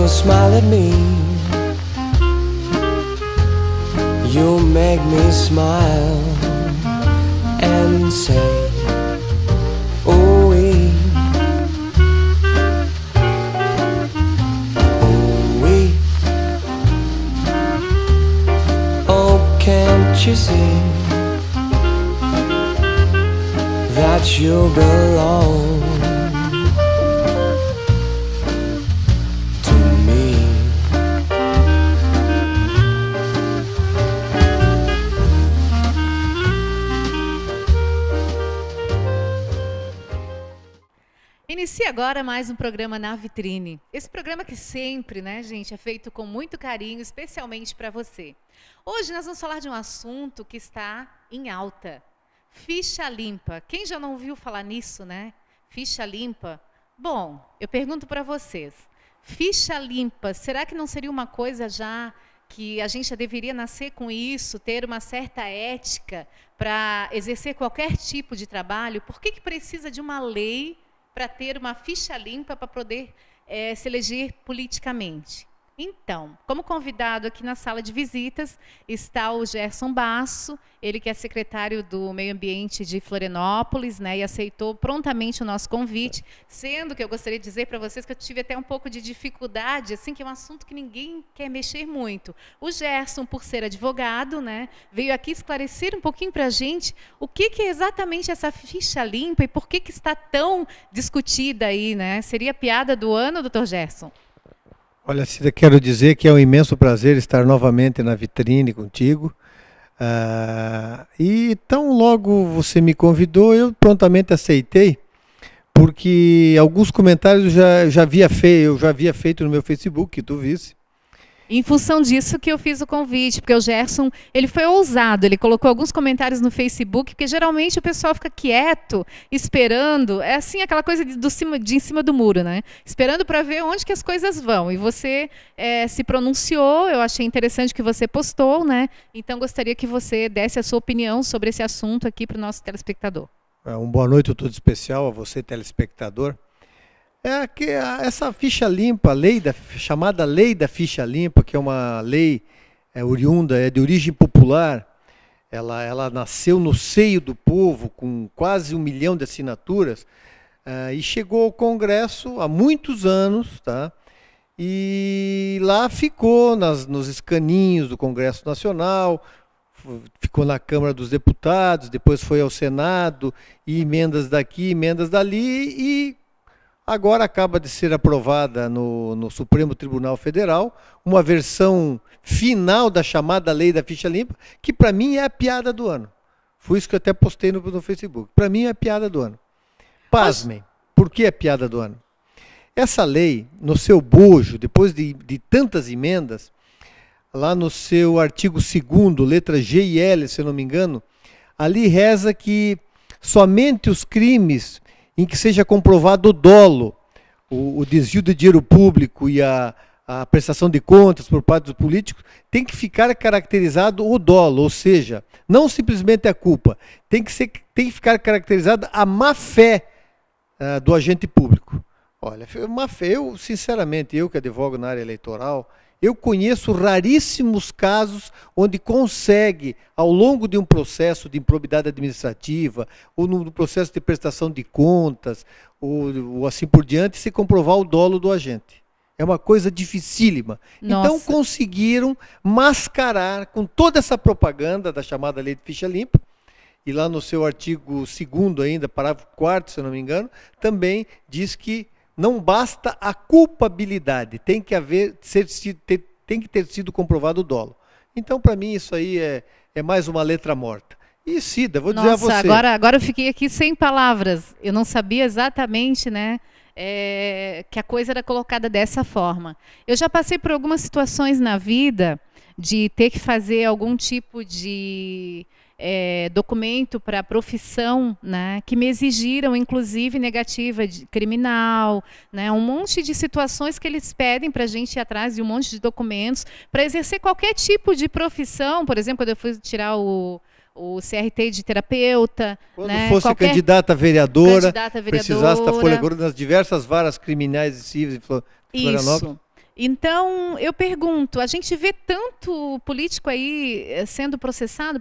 you smile at me, you make me smile and say, ooh-wee, ooh-wee. Oh, can't you see that you belong to me? Inicia agora mais um programa Na Vitrine. Esse programa que sempre, né, gente, é feito com muito carinho, especialmente para você. Hoje nós vamos falar de um assunto que está em alta. Ficha limpa. Quem já não ouviu falar nisso, né? Ficha limpa. Bom, eu pergunto para vocês. Ficha limpa, será que não seria uma coisa já que a gente já deveria nascer com isso, ter uma certa ética para exercer qualquer tipo de trabalho? Por que precisa de uma lei para ter uma ficha limpa para poder se eleger politicamente? Então, como convidado aqui na sala de visitas está o Gerson Basso, ele que é secretário do Meio Ambiente de Florianópolis, né, e aceitou prontamente o nosso convite, sendo que eu gostaria de dizer para vocês que eu tive até um pouco de dificuldade, assim, que é um assunto que ninguém quer mexer muito. O Gerson, por ser advogado, né, veio aqui esclarecer um pouquinho para a gente o que é exatamente essa ficha limpa e por que está tão discutida aí, né? Seria a piada do ano, doutor Gerson? Olha, Cida, quero dizer que é um imenso prazer estar novamente na vitrine contigo. E tão logo você me convidou, eu prontamente aceitei, porque alguns comentários eu já havia feito no meu Facebook, que tu visse. Em função disso que eu fiz o convite, porque o Gerson, ele foi ousado, ele colocou alguns comentários no Facebook, porque geralmente o pessoal fica quieto, esperando, é assim aquela coisa de em cima do muro, né? Esperando para ver onde que as coisas vão. E você se pronunciou, eu achei interessante que você postou, né? Então gostaria que você desse a sua opinião sobre esse assunto aqui para o nosso telespectador. Uma boa noite todo especial a você, telespectador. Essa ficha limpa, chamada Lei da Ficha Limpa, que é uma lei oriunda, de origem popular, ela nasceu no seio do povo, com quase 1 milhão de assinaturas, e chegou ao Congresso há muitos anos, tá? E lá ficou nos escaninhos do Congresso Nacional, ficou na Câmara dos Deputados, depois foi ao Senado, e emendas daqui, emendas dali, e agora acaba de ser aprovada no Supremo Tribunal Federal uma versão final da chamada Lei da Ficha Limpa, que para mim é a piada do ano. Foi isso que eu até postei no Facebook. Para mim é a piada do ano. Pasmem, por que é piada do ano? Essa lei, no seu bojo, depois de tantas emendas, lá no seu artigo 2º, letra G e L, se eu não me engano, ali reza que somente os crimes em que seja comprovado o dolo, o desvio de dinheiro público e a prestação de contas por parte dos políticos, tem que ficar caracterizado o dolo, ou seja, não simplesmente a culpa, tem que ficar caracterizada a má-fé do agente público. Olha, má-fé, sinceramente, eu que advogo na área eleitoral, eu conheço raríssimos casos onde consegue, ao longo de um processo de improbidade administrativa, ou no processo de prestação de contas, ou assim por diante, se comprovar o dolo do agente. É uma coisa dificílima. Nossa. Então conseguiram mascarar com toda essa propaganda da chamada Lei de Ficha Limpa, e lá no seu artigo 2º ainda, parágrafo 4º, se eu não me engano, também diz que não basta a culpabilidade, tem que ter sido comprovado o dolo. Então, para mim, isso aí é mais uma letra morta. E, Cida, vou dizer a você... Agora eu fiquei aqui sem palavras. Eu não sabia exatamente, né, que a coisa era colocada dessa forma. Eu já passei por algumas situações na vida de ter que fazer algum tipo de documento para a profissão, né, que me exigiram, inclusive, negativa criminal, né, um monte de situações que eles pedem para a gente ir atrás de um monte de documentos para exercer qualquer tipo de profissão. Por exemplo, quando eu fui tirar o CRT de terapeuta. Quando fosse candidata a vereadora, candidata a vereadora, precisasse da folha agora nas diversas varas criminais e cíveis de Florianópolis. Isso. Então, eu pergunto, a gente vê tanto político aí sendo processado,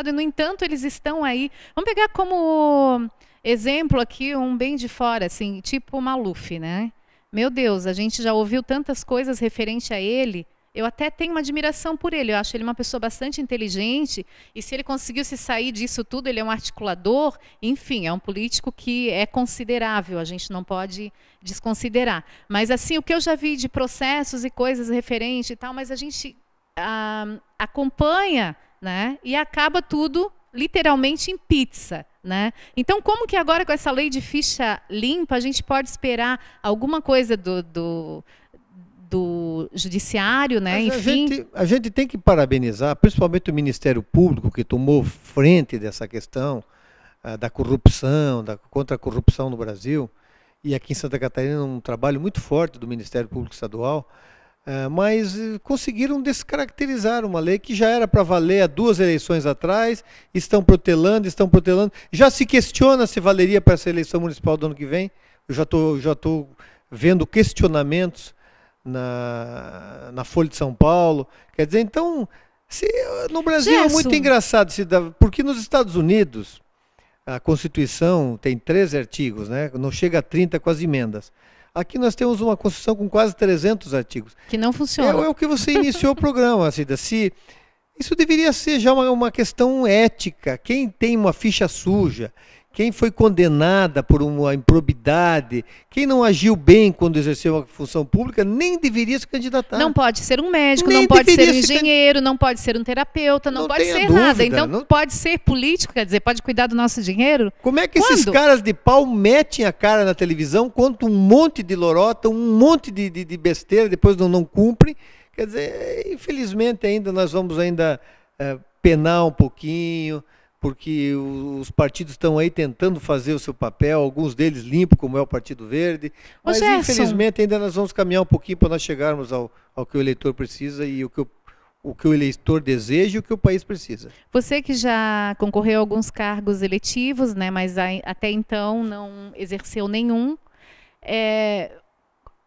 e, no entanto, eles estão aí. Vamos pegar como exemplo aqui um bem de fora, assim, tipo o Maluf, né? Meu Deus, a gente já ouviu tantas coisas referente a ele. Eu até tenho uma admiração por ele. Eu acho ele uma pessoa bastante inteligente. E se ele conseguiu se sair disso tudo, ele é um articulador. Enfim, é um político que é considerável. A gente não pode desconsiderar. Mas assim, o que eu já vi de processos e coisas referentes e tal, mas a gente acompanha, né? E acaba tudo literalmente em pizza, né? Então, como que agora com essa lei de ficha limpa a gente pode esperar alguma coisa do judiciário, né? Enfim. A gente tem que parabenizar, principalmente o Ministério Público, que tomou frente dessa questão da corrupção, contra a corrupção no Brasil, e aqui em Santa Catarina um trabalho muito forte do Ministério Público Estadual, mas conseguiram descaracterizar uma lei que já era para valer há 2 eleições atrás, estão protelando, já se questiona se valeria para essa eleição municipal do ano que vem. Eu já estou vendo questionamentos na Folha de São Paulo. Quer dizer, então, no Brasil é muito engraçado, porque nos Estados Unidos a Constituição tem 13 artigos, né? Não chega a 30 com as emendas. Aqui nós temos uma Constituição com quase 300 artigos. Que não funciona. É o que você iniciou o programa, Cida. Isso deveria ser já uma questão ética. Quem tem uma ficha suja, quem foi condenada por uma improbidade, quem não agiu bem quando exerceu uma função pública, nem deveria se candidatar. Não pode ser um médico, Nem não pode ser um deveria se engenheiro, não pode ser um terapeuta, não pode tenha ser dúvida, nada. Então, não- pode ser político, quer dizer, pode cuidar do nosso dinheiro? Como é que esses Quando? caras de pau metem a cara na televisão, contam um monte de lorota, um monte de besteira, depois não cumprem? Quer dizer, infelizmente ainda nós vamos penar um pouquinho, porque os partidos estão aí tentando fazer o seu papel, alguns deles limpos, como é o Partido Verde, mas Gerson, infelizmente ainda nós vamos caminhar um pouquinho para nós chegarmos ao que o eleitor precisa e o que o eleitor deseja e o que o país precisa. você que já concorreu a alguns cargos eletivos, né, mas até então não exerceu nenhum,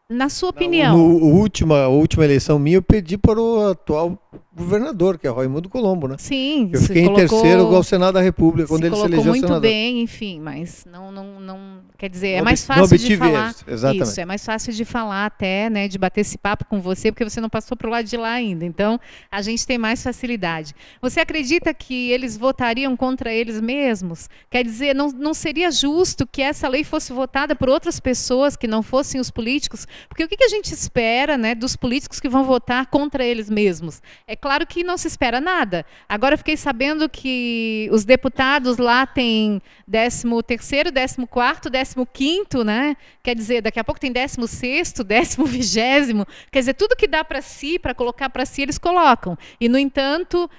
na sua opinião... A última eleição minha eu perdi para o atual governador, que é Raimundo Colombo, né? Sim, Eu fiquei em terceiro ao Senado da República, quando ele se colocou elegeu muito senador. bem, enfim, mas não quer dizer, é Não mais não fácil de obtive falar. êxito, exatamente. Isso, é mais fácil de falar até, né, de bater esse papo com você, porque você não passou para o lado de lá ainda. Então, a gente tem mais facilidade. Você acredita que eles votariam contra eles mesmos? Quer dizer, não seria justo que essa lei fosse votada por outras pessoas que não fossem os políticos? Porque o que a gente espera, né, dos políticos que vão votar contra eles mesmos? É claro que não se espera nada. Agora, eu fiquei sabendo que os deputados lá têm 13º, 14º, 15º, né? Quer dizer, daqui a pouco tem 16º, 20º. Quer dizer, tudo que dá para si, para colocar para si, eles colocam. E, no entanto,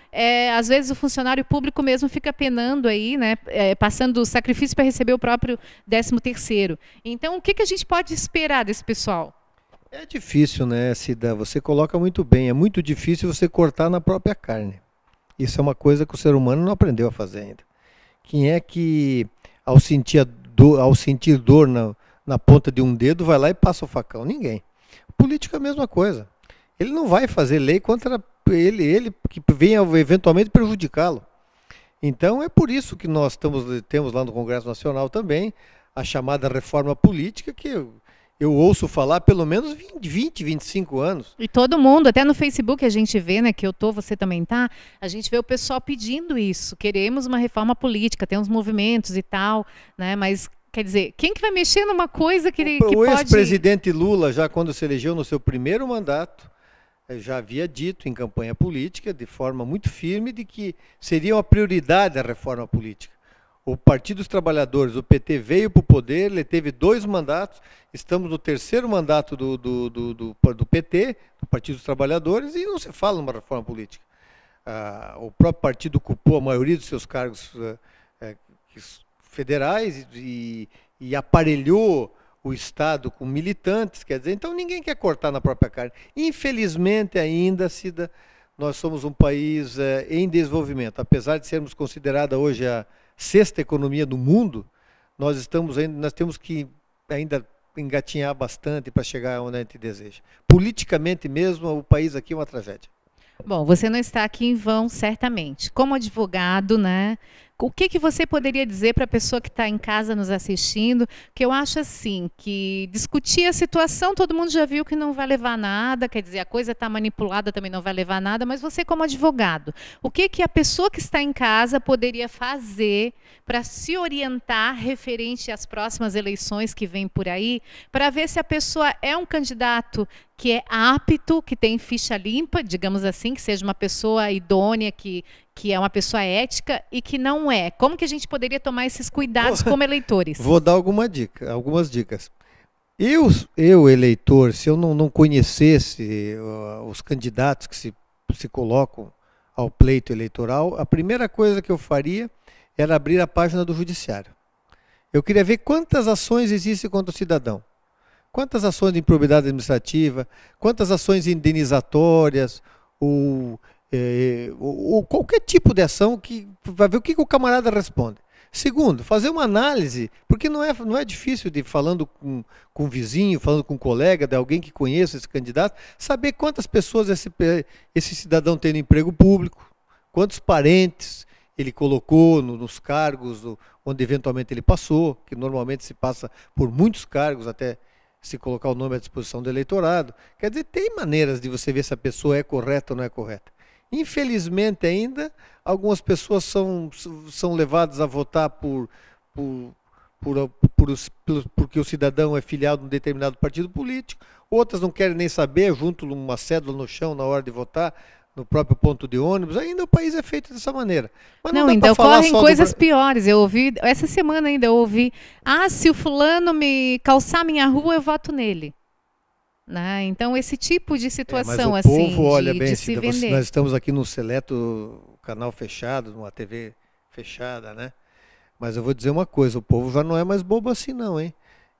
às vezes o funcionário público mesmo fica penando aí, né? Passando sacrifício para receber o próprio 13º. Então, o que a gente pode esperar desse pessoal? É difícil, né, Cida? Você coloca muito bem. É muito difícil você cortar na própria carne. Isso é uma coisa que o ser humano não aprendeu a fazer ainda. Quem é que, ao sentir dor na ponta de um dedo, vai lá e passa o facão? Ninguém. O político é a mesma coisa. Ele não vai fazer lei contra ele que venha eventualmente prejudicá-lo. Então, é por isso que nós temos lá no Congresso Nacional também a chamada reforma política, que eu ouço falar há pelo menos 20, 25 anos. E todo mundo, até no Facebook a gente vê, né, que eu tô, você também tá, a gente vê o pessoal pedindo isso. Queremos uma reforma política, tem uns movimentos e tal, né, mas quer dizer, quem que vai mexer numa coisa que O pode... ex-presidente Lula, já quando se elegeu no seu primeiro mandato, já havia dito em campanha política, de forma muito firme, de que seria uma prioridade a reforma política. O Partido dos Trabalhadores, o PT, veio para o poder, ele teve 2 mandatos, estamos no 3º mandato do PT, do Partido dos Trabalhadores, e não se fala numa reforma política. O próprio partido ocupou a maioria dos seus cargos federais e aparelhou o Estado com militantes, quer dizer, então ninguém quer cortar na própria carne. Infelizmente ainda, Cida, nós somos um país em desenvolvimento, apesar de sermos considerada hoje a 6ª economia do mundo, nós temos que ainda engatinhar bastante para chegar onde a gente deseja. Politicamente mesmo, o país aqui é uma tragédia. Bom, você não está aqui em vão, certamente. Como advogado, né? O que você poderia dizer para a pessoa que está em casa nos assistindo? Que eu acho assim, que discutir a situação, todo mundo já viu que não vai levar a nada, quer dizer, a coisa está manipulada, também não vai levar a nada, mas você como advogado, o que a pessoa que está em casa poderia fazer para se orientar referente às próximas eleições que vêm por aí, para ver se a pessoa é um candidato que é apto, que tem ficha limpa, digamos assim, que seja uma pessoa idônea, que é uma pessoa ética e que não é. Como que a gente poderia tomar esses cuidados como eleitores? Vou dar algumas dicas. Eu, eleitor, se eu não conhecesse os candidatos que se colocam ao pleito eleitoral, a primeira coisa que eu faria era abrir a página do judiciário. Eu queria ver quantas ações existem contra o cidadão. Quantas ações de improbidade administrativa, quantas ações indenizatórias, ou qualquer tipo de ação que vai ver o que o camarada responde. Segundo, fazer uma análise, porque não é difícil de falando com um vizinho, falando com um colega, de alguém que conheça esse candidato, saber quantas pessoas esse cidadão tem no emprego público, quantos parentes ele colocou nos cargos onde eventualmente ele passou, que normalmente se passa por muitos cargos até se colocar o nome à disposição do eleitorado. Quer dizer, tem maneiras de você ver se a pessoa é correta ou não é correta. Infelizmente ainda, algumas pessoas são levadas a votar porque o cidadão é filiado a um determinado partido político, outras não querem nem saber, junto uma cédula no chão na hora de votar, no próprio ponto de ônibus. Ainda o país é feito dessa maneira. Mas não ainda ocorrem coisas piores. Eu ouvi, essa semana ainda eu ouvi, se o fulano me calçar minha rua, eu voto nele. Né? Então, esse tipo de situação, mas o assim, povo, olha bem, de se vender. Nós estamos aqui num seleto canal fechado, numa TV fechada, né? Mas eu vou dizer uma coisa, o povo já não é mais bobo assim não, hein?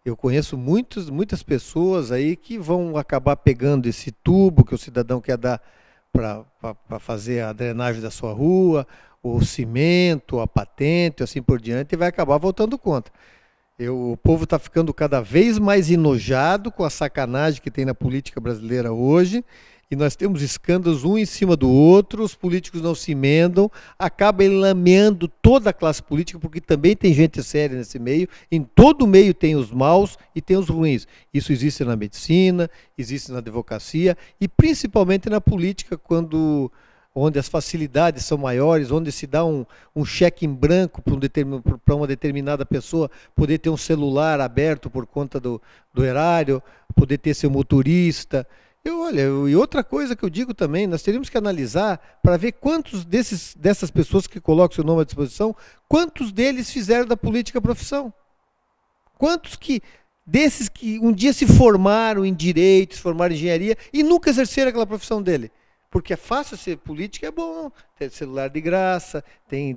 Eu conheço muitas pessoas aí que vão acabar pegando esse tubo que o cidadão quer dar para fazer a drenagem da sua rua, o cimento, a patente, assim por diante, e vai acabar votando contra. O povo está ficando cada vez mais enojado com a sacanagem que tem na política brasileira hoje, e nós temos escândalos um em cima do outro, os políticos não se emendam, acaba enlameando toda a classe política, porque também tem gente séria nesse meio, em todo meio tem os maus e tem os ruins. Isso existe na medicina, existe na advocacia e principalmente na política, onde as facilidades são maiores, onde se dá um cheque em branco para uma determinada pessoa poder ter um celular aberto por conta do erário, poder ter seu motorista. E outra coisa que eu digo também, nós teríamos que analisar para ver quantos dessas pessoas que colocam seu nome à disposição, quantos deles fizeram da política profissão. Quantos desses que um dia se formaram em direito, se formaram em engenharia e nunca exerceram aquela profissão dele. Porque é fácil ser político, é bom, tem celular de graça, tem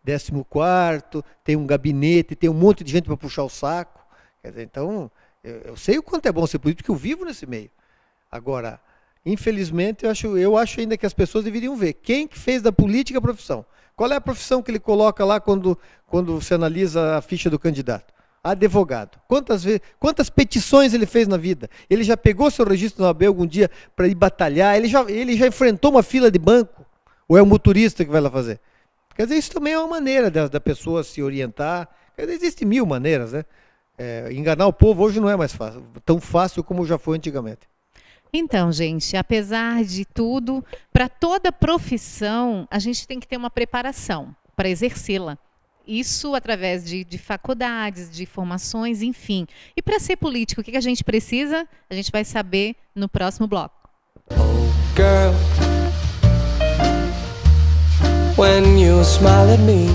14º, tem um gabinete, tem um monte de gente para puxar o saco. Quer dizer, então, eu sei o quanto é bom ser político, porque eu vivo nesse meio. Agora, infelizmente, eu acho ainda que as pessoas deveriam ver quem que fez da política a profissão. Qual é a profissão que ele coloca lá quando você analisa a ficha do candidato? Advogado. Quantas petições ele fez na vida? Ele já pegou seu registro na OAB algum dia para ir batalhar? Ele já enfrentou uma fila de banco? Ou é o motorista que vai lá fazer? Quer dizer, isso também é uma maneira da pessoa se orientar. Quer dizer, existem 1000 maneiras, né? Enganar o povo hoje não é mais tão fácil como já foi antigamente. Então, gente, apesar de tudo, para toda profissão, a gente tem que ter uma preparação para exercê-la. Isso através de faculdades, de formações, enfim. E para ser político, o que a gente precisa? A gente vai saber no próximo bloco. Oh, girl, when you smile at me,